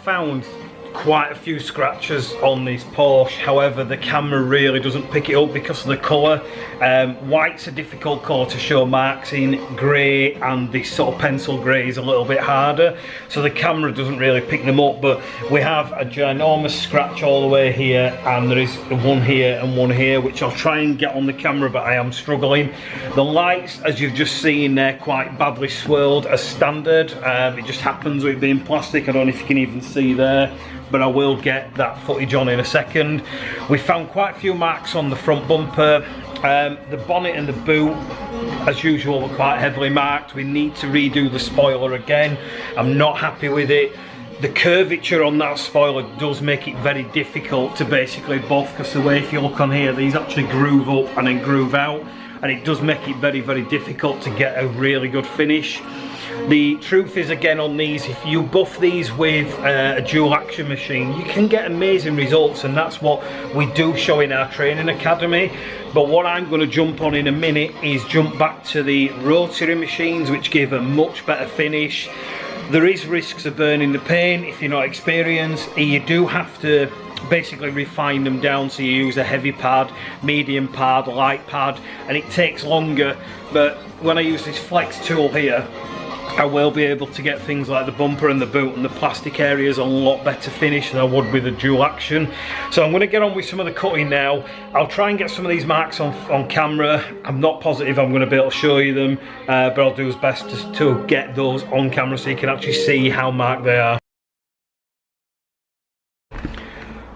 found quite a few scratches on this Porsche, however the camera really doesn't pick it up because of the colour. White's a difficult colour to show marks in, grey and this sort of pencil grey is a little bit harder, so the camera doesn't really pick them up. But we have a ginormous scratch all the way here, and there is one here and one here which I'll try and get on the camera, but I am struggling. The lights, as you've just seen, they're quite badly swirled as standard. It just happens with being plastic. I don't know if you can even see there, but I will get that footage on in a second. We found quite a few marks on the front bumper. The bonnet and the boot, as usual, were quite heavily marked. We need to redo the spoiler again. I'm not happy with it. The curvature on that spoiler does make it very difficult to basically buff, because the way, if you look on here, these actually groove up and then groove out, and it does make it very, very difficult to get a really good finish. The truth is, again, on these, if you buff these with a dual action machine, you can get amazing results, and that's what we do show in our training academy. But what I'm going to jump on in a minute is jump back to the rotary machines, which give a much better finish. There is risks of burning the paint if you're not experienced. You do have to basically refine them down, so you use a heavy pad, medium pad, light pad, and it takes longer. But when I use this flex tool here, I will be able to get things like the bumper and the boot and the plastic areas a lot better finish than I would with a dual action. So I'm going to get on with some of the cutting now. I'll try and get some of these marks on camera. I'm not positive I'm going to be able to show you them, but I'll do as best to get those on camera so you can actually see how marked they are.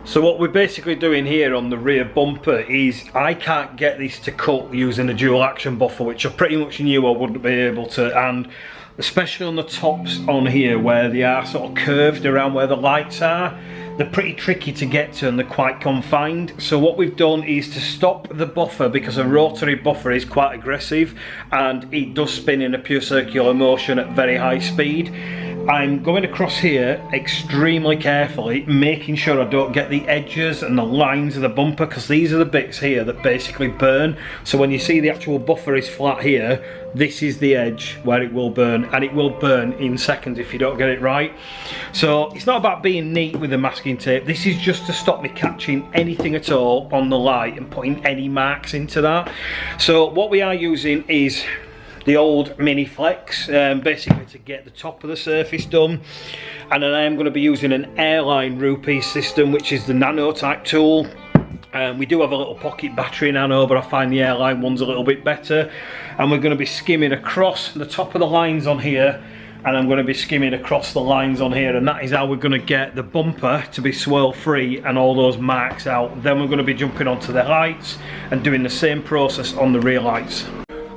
So what we're basically doing here on the rear bumper is, I can't get this to cut using a dual action buffer, which I pretty much knew I wouldn't be able to, and especially on the tops on here where they are sort of curved around where the lights are, they're pretty tricky to get to and they're quite confined. So what we've done is to stop the buffer, because a rotary buffer is quite aggressive and it does spin in a pure circular motion at very high speed. I'm going across here extremely carefully, making sure I don't get the edges and the lines of the bumper, because these are the bits here that basically burn. So when you see the actual buffer is flat here, this is the edge where it will burn, and it will burn in seconds if you don't get it right. So it's not about being neat with the masking tape. This is just to stop me catching anything at all on the light and putting any marks into that. So what we are using is the old mini flex, basically to get the top of the surface done, and then I am going to be using an airline rupee system, which is the nano type tool. We do have a little pocket battery nano, but I find the airline one's a little bit better, and we're going to be skimming across the top of the lines on here, and I'm going to be skimming across the lines on here, and that is how we're going to get the bumper to be swirl free and all those marks out. Then we're going to be jumping onto the lights and doing the same process on the rear lights.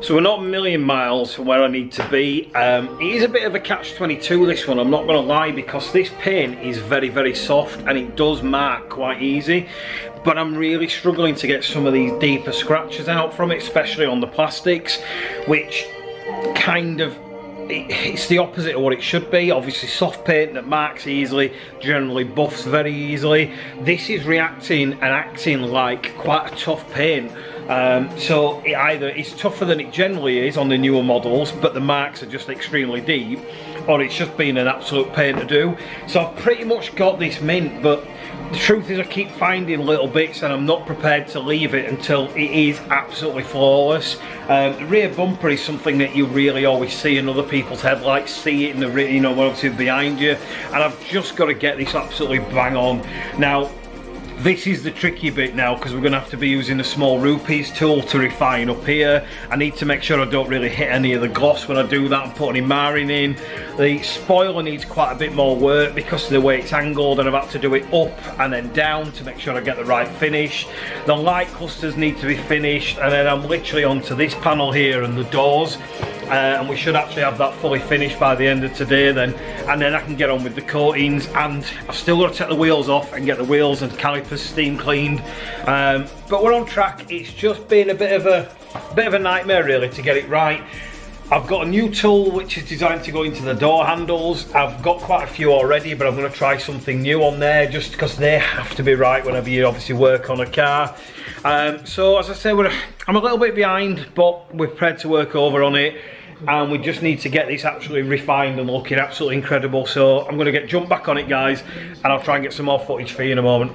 So we're not a million miles from where I need to be. It is a bit of a catch-22, this one, I'm not going to lie, because this paint is very, very soft and it does mark quite easy. But I'm really struggling to get some of these deeper scratches out from it, especially on the plastics, which kind of, it's the opposite of what it should be. Obviously soft paint that marks easily generally buffs very easily. This is reacting and acting like quite a tough paint. So it's tougher than it generally is on the newer models, but the marks are just extremely deep, or it's just been an absolute pain to do. So I've pretty much got this mint, but the truth is I keep finding little bits and I'm not prepared to leave it until it is absolutely flawless. The rear bumper is something that you really always see in other people's headlights, see it in the rear, you know, obviously behind you, and I've just got to get this absolutely bang on. Now, this is the tricky bit now, because we're going to have to be using a small rupees tool to refine up here. I need to make sure I don't really hit any of the gloss when I do that and put any marring in. The spoiler needs quite a bit more work because of the way it's angled, and I've had to do it up and then down to make sure I get the right finish. The light clusters need to be finished, and then I'm literally onto this panel here and the doors. And we should actually have that fully finished by the end of today then, and then I can get on with the coatings. And I've still got to take the wheels off and get the wheels and calipers steam cleaned, but we're on track. It's just been a bit of a nightmare really to get it right. I've got a new tool which is designed to go into the door handles. I've got quite a few already, but I'm going to try something new on there just because they have to be right whenever you obviously work on a car. So as I say, I'm a little bit behind, but we're prepared to work over on it. and we just need to get this absolutely refined and looking absolutely incredible. So I'm going to jump back on it, guys, and I'll try and get some more footage for you in a moment.